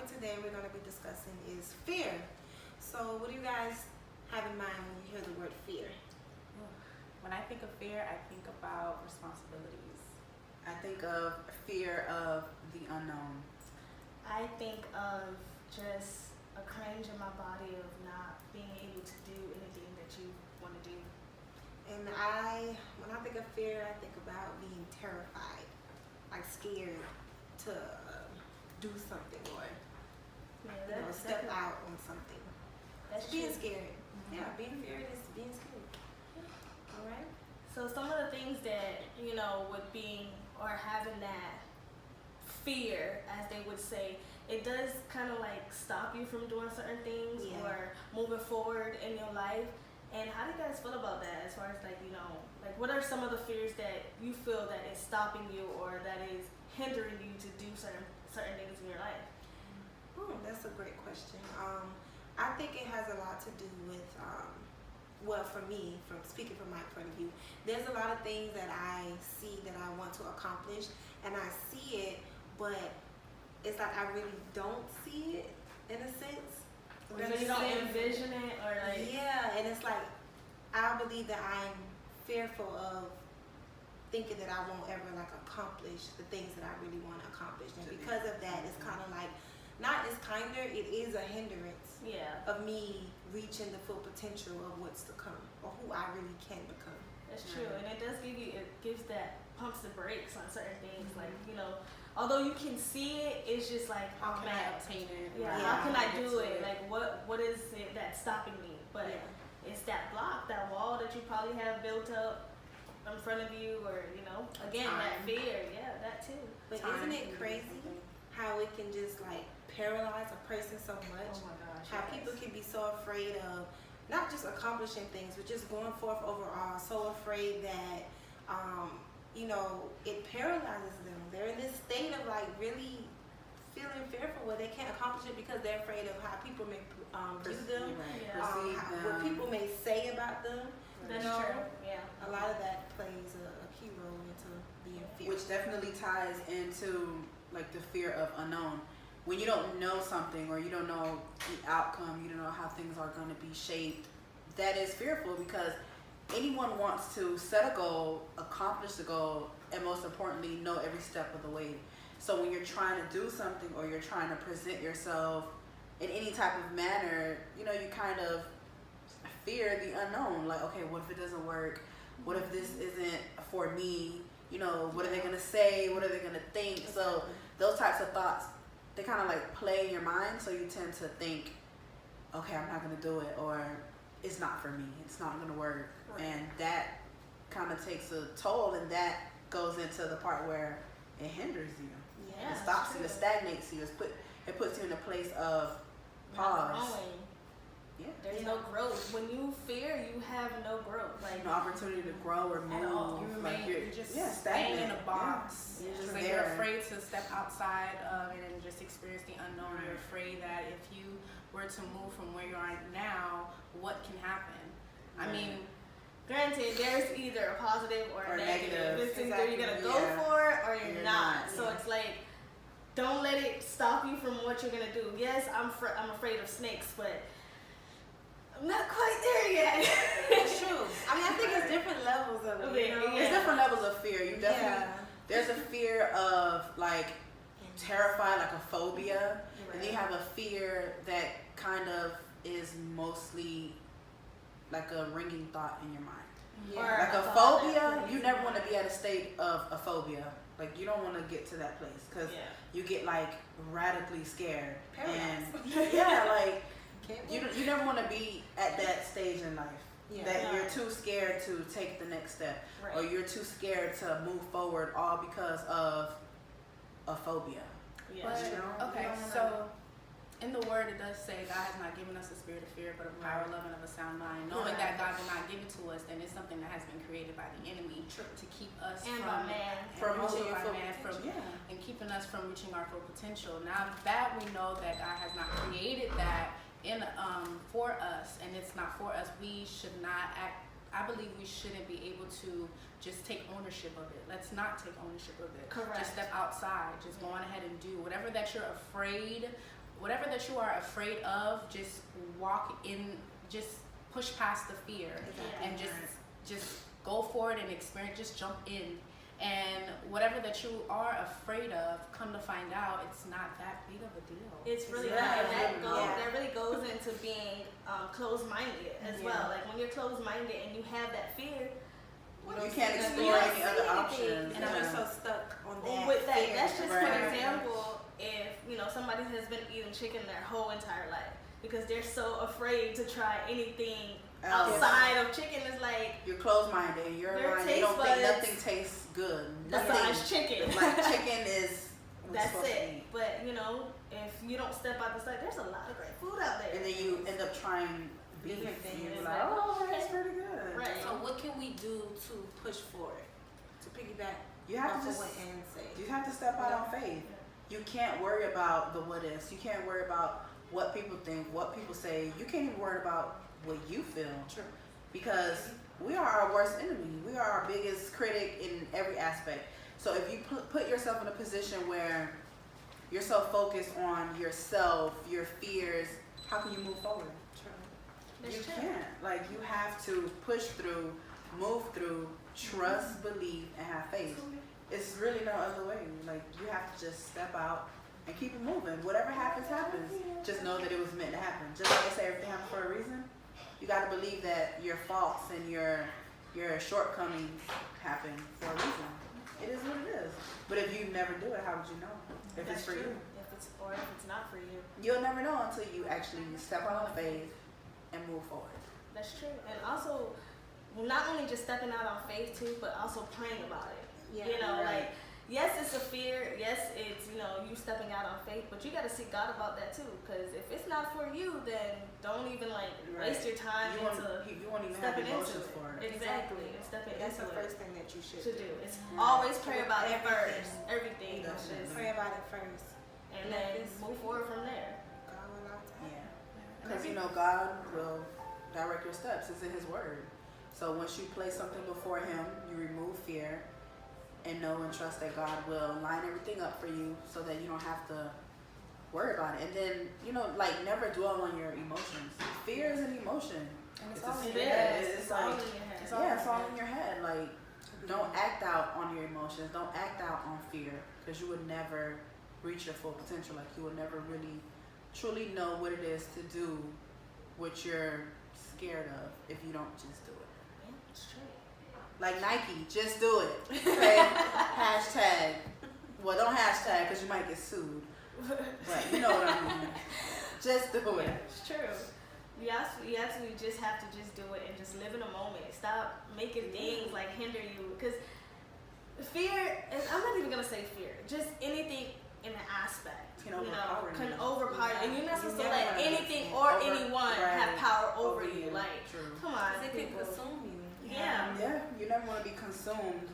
today we're going to be discussing is fear. So what do you guys have in mind when you hear the word fear? When I think of fear, I think about responsibilities. I think of fear of the unknown. I think of just a cringe in my body of not being able to do anything that you want to do. And when I think of fear, I think about being terrified, like scared to do something or step out on something. That's Being true. scared. Yeah, being feared is being scared. All right. So some of the things that, with being or having that fear, as they would say, it does kind of like stop you from doing certain things or moving forward in your life. And how do you guys feel about that as far as like what are some of the fears that you feel that is stopping you or that is hindering you to do certain things in your life? That's a great question. I think it has a lot to do with, well, for me, from speaking from my point of view, there's a lot of things that I see that I want to accomplish, and I see it, but it's like I really don't see it in a sense. So you don't envision it or like... Yeah, and it's like I believe that I'm fearful of thinking that I won't ever like accomplish the things that I really want to accomplish, and because of that, it's kind of like it is a hindrance of me reaching the full potential of what's to come or who I really can become. That's true, and it gives that pumps the brakes on certain things. Like although you can see it, it's just like How can I obtain it? Yeah, how can I do it? Like what is it that's stopping me? But it's that block, that wall that you probably have built up in front of you, or again that fear. Yeah, that too. But isn't it crazy how it can just like paralyze a person so much? Oh my gosh. How people can be so afraid of not just accomplishing things, but just going forth overall, so afraid that it paralyzes them. They're in this state of like really feeling fearful where they can't accomplish it because they're afraid of how people may view them, what people may say about them. That's true. Yeah. A lot of that plays a key role into being fearful. Which definitely ties into like the fear of unknown. When you don't know something or you don't know the outcome, you don't know how things are going to be shaped, that is fearful because anyone wants to set a goal, accomplish the goal, and most importantly, know every step of the way. So when you're trying to do something or you're trying to present yourself in any type of manner, you kind of fear the unknown. Like, okay, what if it doesn't work? What if this isn't for me? What are they going to say? What are they going to think? So those types of thoughts, they kind of like play in your mind, so you tend to think, okay, I'm not going to do it, or it's not for me, it's not going to work. And that kind of takes a toll, and that goes into the part where it hinders you. Yeah, It stops you, it stagnates you, it puts you in a place of pause. There's no growth. When you fear, you have no growth. Like no opportunity to grow or move. You're just stagnant. staying in a box. You're just You're afraid to step outside of it and just experience the unknown. You're afraid that if you were to move from where you are now, what can happen? I mean, granted, there's either a positive or a negative. It's either you're gonna go for it or you're not. So it's like, don't let it stop you from what you're gonna do. Yes, I'm afraid of snakes, but I'm not quite there yet. It's true. I think it's different levels of it. There's different levels of fear. You definitely there's a fear of like terrified, like a phobia, and then you have a fear that kind of is mostly like a ringing thought in your mind. Like a phobia, you never want to be at a state of a phobia. Like you don't want to get to that place because you get like radically scared. And like you never want to be at that stage in life. That you're too scared to take the next step, or you're too scared to move forward, all because of a phobia. So in the word it does say God has not given us a spirit of fear, but of power, love, and of a sound mind. Knowing that God did not give it to us, then it's something that has been created by the enemy to keep us and keeping us from reaching our full potential. Now that we know that God has not created that for us, and it's not for us, we should not act. I believe we shouldn't be able to just take ownership of it. Let's not take ownership of it. Correct. Just step outside. Just go on ahead and do whatever that you're afraid whatever that you are afraid of, just walk in, just push past the fear Exactly. and just go for it and experience, just jump in. And whatever that you are afraid of, come to find out, it's not that big of a deal. It's really Yeah. not, and that Yeah. really goes into being closed-minded as well. Like when you're closed-minded and you have that fear, You can't see explore nothing. any other options. And I'm just so stuck on that. with that, fear. that's just Right. for example, if somebody has been eating chicken their whole entire life because they're so afraid to try anything Else. outside of chicken, it's like You're closed-minded. In your Their mind, you don't taste think buds nothing tastes good. Nothing. besides chicken. Like chicken is. what's That's supposed to it. eat. But if you don't step out the side, there's a lot of great food out there. And then you end up trying beef. Different And things. you're like, oh, that's pretty good. Right. So what can we do to push forward? To piggyback You have off to of just. what Ann said. You have to step out on faith. You can't worry about the what ifs. You can't worry about what people think, what people say. You can't even worry about what you feel. True. Because we are our worst enemy. We are our biggest critic in every aspect. So if you put yourself in a position where you're so focused on yourself, your fears, how can you move forward? True. That's You true. can't. Like, you have to push through, move through, trust, believe, and have faith. It's really no other way. Like, you have to just step out and keep it moving. Whatever happens, happens. Just know that it was meant to happen. Just like I say, everything happens for a reason. You got to believe that your faults and your shortcomings happen for a reason. It is what it is. But if you never do it, how would you know? If That's it's for true. you. If it's not for you. You'll never know until you actually step out on faith and move forward. That's true. And also, not only just stepping out on faith too, but also praying about it. Yeah. Like, yes, it's a fear. Yes, it's, you stepping out on faith, but you got to seek God about that too. Because if it's not for you, then don't even waste your time You won't even have stepping into emotions it. for it. Exactly. And stepping That's into the it. first thing that you should To do. do. It's always pray about it Everything. first. Everything. Definitely. Just, Pray about it first. and then move forward from there. God will allow it to happen. Yeah. Because God will direct your steps. It's in His Word. So once you place something before Him, you remove fear and know and trust that God will line everything up for you so that you don't have to worry about it. And then, never dwell on your emotions. Fear is an emotion. And it's It's all a- in yeah, your head. it's all like- in your head. it's all Yeah, it's all in your head. Like, don't act out on your emotions. Don't act out on fear, because you would never reach your full potential. Like, you would never really truly know what it is to do what you're scared of if you don't just do it. Yeah, it's true. Like Nike, just do it. Okay? Hashtag. Well, don't hashtag because you might get sued. But you know what I mean. Just do it. Yeah, it's true. You actually just have to just do it and just live in the moment. Stop making things hinder you, because fear is, I'm not even gonna say fear, just anything in an aspect Can overpower can you. overpower you. And you're not You supposed to never let wanna anything be or over- anyone right, have power over over you. you. Like, True. come on, It can people. consume you. Yeah. Yeah, you never want to be consumed.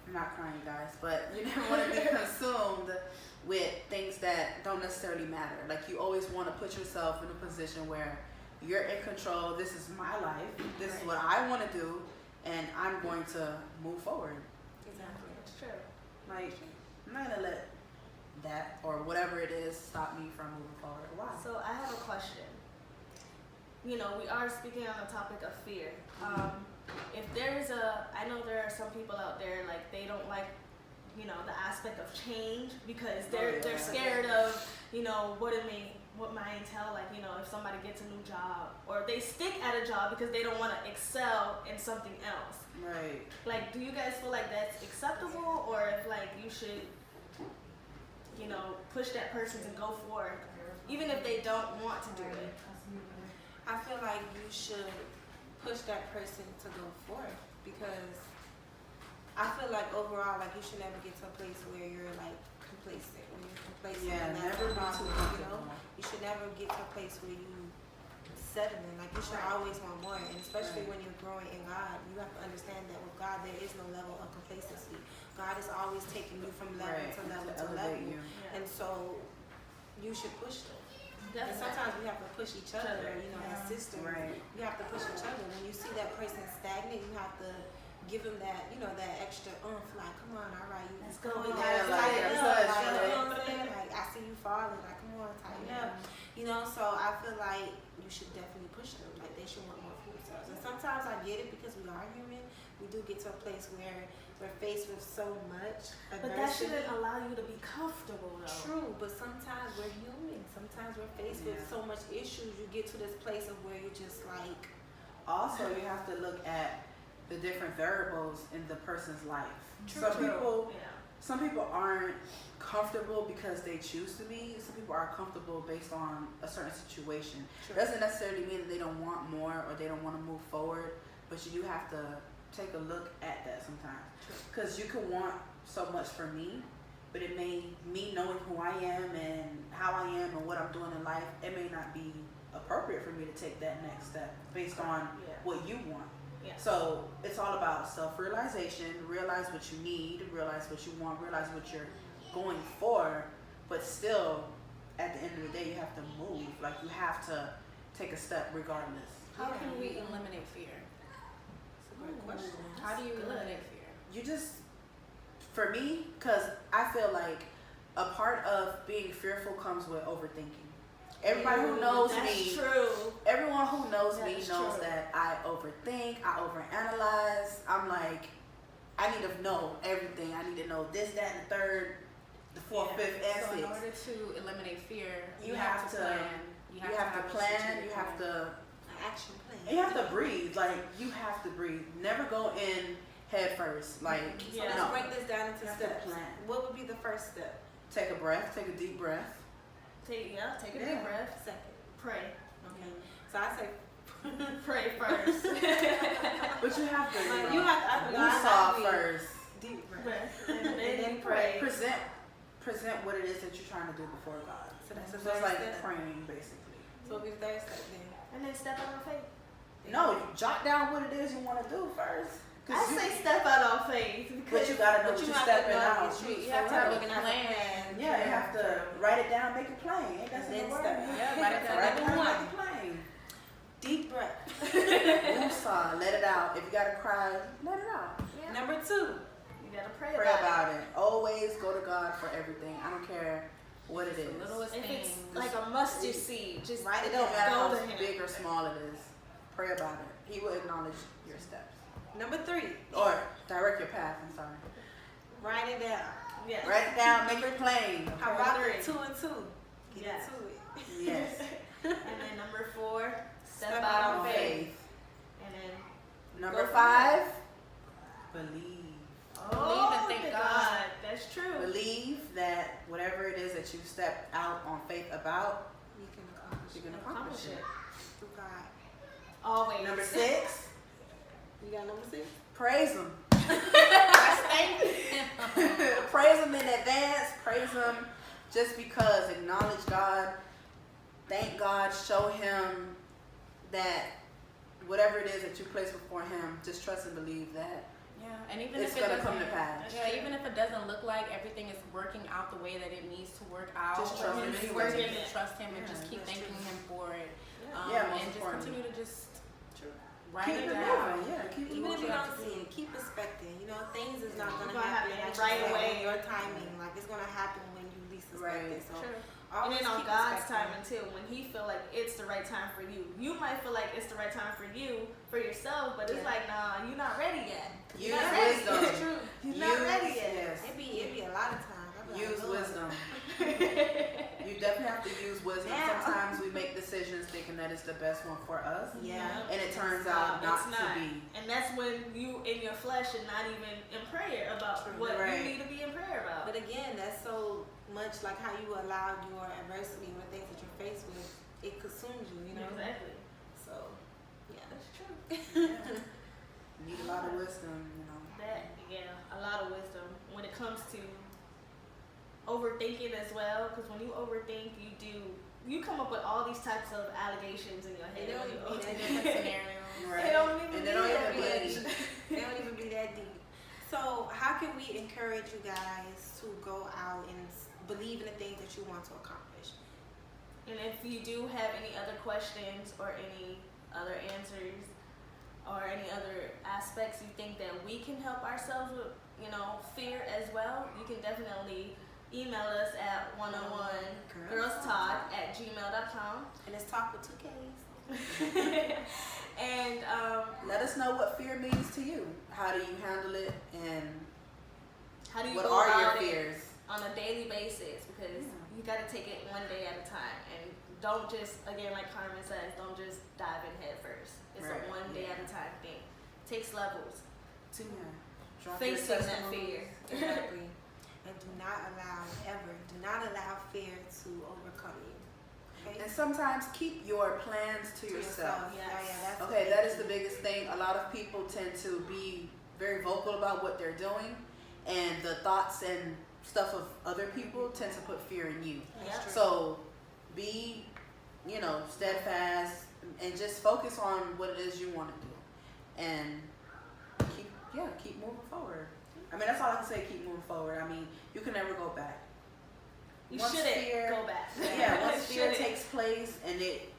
I'm not crying, guys, but you never want to be consumed with things that don't necessarily matter. Like, you always want to put yourself in a position where you're in control. This is my life. This is what I want to do, and I'm going to move forward. Exactly. It's true. Like, I'm not gonna let that or whatever it is stop me from moving forward. Why? So I have a question. We are speaking on the topic of fear. If there is I know there are some people out there, like, they don't like, the aspect of change because they're yeah. scared of, what might entail, like, if somebody gets a new job, or they stick at a job because they don't want to excel in something else. Right. Like, do you guys feel like that's acceptable, or if, like, you should, push that person to go for it, even if they don't want to do it? I feel like you should push that person to go forth, because I feel like overall, like, you should never get to a place where you're like complacent. When you're complacent, Yeah, and that's never the be problem, too you know. comfortable. You should never get to a place where you settling. Like, you should always want more, and especially Right. when you're growing in God, you have to understand that with God there is no level of complacency. God is always taking you from level Right. to level To to elevate level, you. Yeah. and so you should push them. And Definitely. sometimes we have to push each other, as sisters. Right. You have to push each other. When you see that person stagnant, you have to give them that, you know, that extra like, come on, all right, you Let's come go. on, Yeah, like tighten that up, push, like, yeah. you know what I'm saying? Like, I see you falling, like, come on, tighten up. You know, so I feel like you should definitely push them. Like, they should want more for themselves. And sometimes I get it because we are human. We do get to a place where we're faced with so much But that adversity. shouldn't allow you to be comfortable, though. True, but sometimes we're human. Sometimes we're faced with Yeah. so much issues. You get to this place of where you're just like, Also, you have to look at the different variables in the person's life. True, Some true. people, Yeah. some people aren't comfortable because they choose to be. Some people are comfortable based on a certain situation. True. Doesn't necessarily mean that they don't want more or they don't want to move forward, but you do have to take a look at that sometimes. Because you can want so much for me, but it may, me knowing who I am and how I am and what I'm doing in life, it may not be appropriate for me to take that next step based on Yeah. what you want. Yeah. So it's all about self-realization, realize what you need, realize what you want, realize what you're going for, but still, at the end of the day, you have to move. Like, you have to take a step regardless. How Yeah. can we eliminate fear? it's a great question. How do you good. eliminate fear? You just, for me, because I feel like a part of being fearful comes with overthinking. Everybody who knows That's me, true. everyone who knows me That's knows true. that I overthink, I overanalyze. I'm like, I need to know everything. I need to know this, that, and the third, the fourth, Yeah. fifth, and So in sixth. order to eliminate fear, You have to- plan. You have to a plan. strategic You have plan. to. An action plan. You have to breathe. Like, you have to breathe. Never go in head first. Like, So Yeah. let's no. break this down into You have to steps. plan. What would be the first step? Take a breath. Take a deep breath. Take a Yeah. deep breath. Second. Pray. Okay. So I say, Pray first. But you have to. like, you have to. Woosah first. Deep breath. Breath. And And then then pray. Present what it is that you're trying to do before God. So that's the So it's first like step. praying, basically. So what would be the third step then? And then step out on faith. No, you jot down what it is you want to do first. I say step out on faith But because you gotta know But what you you're have to stepping know out. it's true. You have to So have we're a looking at the plan. Yeah, you have to write it down, make it plain. Ain't that And the then word? step. Yeah, write it down. Write it down, Number make one. it plain. Deep breath. Woosah, let it out. If you gotta cry, let it out. yeah, Number two. you gotta pray, Pray about about it. Always go to God for everything. I don't care what it The is. littlest it. If it's things. like a mustard seed, just Write It it don't down. matter Go how to him. big or small it is. Pray about it. He will acknowledge your steps. Number three. Or direct your path, I'm sorry. Write it down. yes. Write it down, make it plain. How Number about three. the 2 and 2? Get Yes. into it. Yes. And then number 4, step, Step out out on on faith. And then Number Go 5, believe. Believe and thank thank God. That's true. Believe that whatever it is that you step out on faith about, You can accomplish you it can accomplish it. through God. Always. Number 6, You got number 6? praise Him. Thank you. Praise Him in advance. Praise Him just because. Acknowledge God. Thank God. Show Him that whatever it is that you place before Him, just trust and believe that Yeah, and even it's if it going to come to doesn't- pass. Yeah, even if it doesn't look like everything is working out the way that it needs to work out, Just trust or him just anyway. continue to trust him and Yeah, just keep that's thanking true. him for it. Yeah, most and just importantly. continue to just write Keep it it down. moving. Yeah, keep it Even if you moving. don't see it, keep expecting. You know, things is not going to Gonna happen happen like right you said, away. in your timing. Like, it's going to happen when you least expect Right. it. So, True. And always then on keep God's expecting. timing too, when He feel like it's the right time for you. You might feel like it's the right time for you, for yourself, but it's Yeah. like, nah, you're not ready yet. Use You're not ready. wisdom. It's true. You're not ready yet. Yes. It be a lot of times. I be like, Use Lord. wisdom. You definitely have to use wisdom. Now. Sometimes we make decisions thinking that it's the best one for us, Yeah. and it turns It's out not. not to be. And that's when you in your flesh and not even in prayer about True. what Right. you need to be in prayer about. But again, that's so much like how you allow your adversity or things that you're faced with, it consumes you, you know? Exactly. So, yeah. That's true. You need a lot of wisdom, you know. That, yeah, a lot of wisdom when it comes to overthinking as well. Because when you overthink, you come up with all these types of allegations in your head. They don't when you even In mean different overthink. scenarios. Right. They don't even and be they don't that even deep. believe. They don't even be that deep. So, how can we encourage you guys to go out and believe in the things that you want to accomplish? And if you do have any other questions or any other answers, or any other aspects you think that we can help ourselves with, you know, fear as well, you can definitely email us at 101girlstalk@gmail.com. And it's talk with 2 Ks. And Let us know what fear means to you. How do you handle it, and how do you what go are your about it fears? on a daily basis? Because you got to take it one day at a time, and don't just, again, like Carmen says, don't just dive in head first. It's Right, a one day at a time thing. It takes levels to Drop your facing that testimonies. fear. Exactly. And do not allow fear to overcome you. Okay? And sometimes keep your plans to yourself. Yes. That's Okay, that is the biggest thing. A lot of people tend to be very vocal about what they're doing, and the thoughts and stuff of other people tend to put fear in you. That's true. So be, steadfast, and just focus on what it is you want to do, and keep moving forward. I mean, that's all I can say. Keep moving forward. I mean, you can never go back. You Once shouldn't fear- go back. Yeah, once fear Shouldn't. takes place and it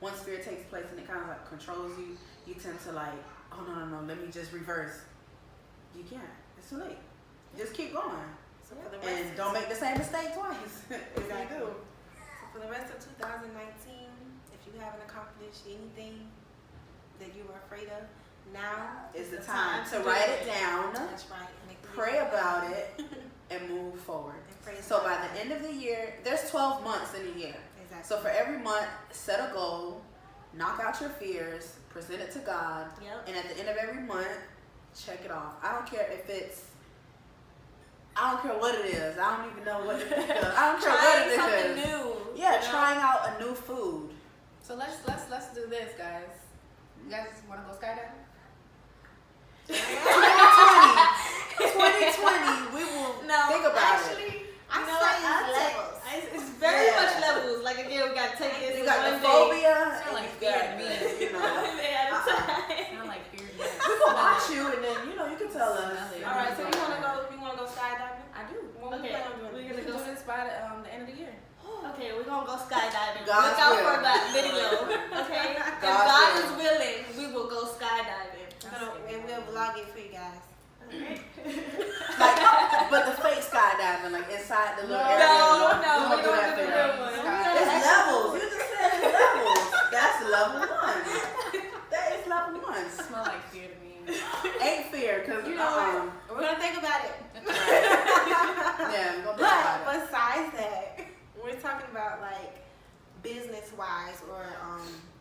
once fear takes place and it kind of like controls you, you tend to like, oh no, let me just reverse. You can't. It's too late. Just keep going. So for the rest And of don't make the same mistake twice. If Exactly. you do. So for the rest of 2019, if you haven't accomplished anything that you were afraid of, now Is the the time time to to do write it. it down, That's right. Make the pray list. about it, and move forward. And pray So about by it. the end of the year, there's 12 months in a year. Exactly. So for every month, set a goal, knock out your fears, present it to God, Yep. and at the end of every month, check it off. I don't care what it is. I don't even know what it is. I don't care what Trying it something is. new. Yeah, you know? trying out a new food. So let's do this, guys. You guys want to go skydiving? 2020, we will No, think about it. actually, I you know say what? it's I'll take- levels. It's very Yeah. much levels. Like, again, we got to take this You in got one the day. phobia, Sound and like you fear got to me. One day at a time. Sound like fear to me. We gonna watch you, and then you can tell us. Smell it. All right. So you wanna go skydiving? I do. What we Okay, plan on doing? we're We gonna can go. do this by the end of the year. Okay, we're gonna go skydiving. God's Look out will. for that video. Okay, if God's God will. is willing, we will go skydiving. And we'll vlog it for you guys. Like, but the fake skydiving, like inside the little area. No, we we won't don't that do the for real you. one. It's levels. You just said it's levels. That's level 1. That is level 1. Smell like fear to me. Ain't fair, cause You know what? We're gonna think about it. Yeah, I'm gonna think about it. But besides that, we're talking about like business wise or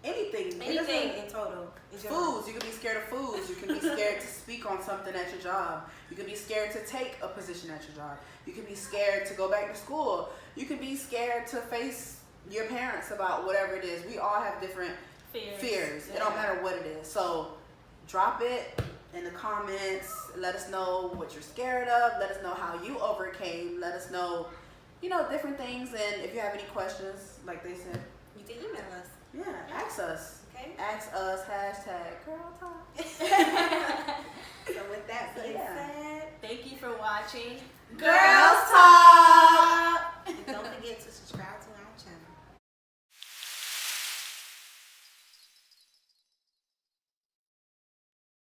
Anything anything in total. In general. Foods. You can be scared of foods. You can be scared to speak on something at your job. You can be scared to take a position at your job. You can be scared to go back to school. You can be scared to face your parents about whatever it is. We all have different fears. It don't matter what it is. So drop it in the comments. Let us know what you're scared of. Let us know how you overcame. Let us know, different things. And if you have any questions, like they said, You can email us. yeah, ask us. Okay. Ask us, #girl talk. So with that being Yeah. said. Thank you for watching. Girls Talk!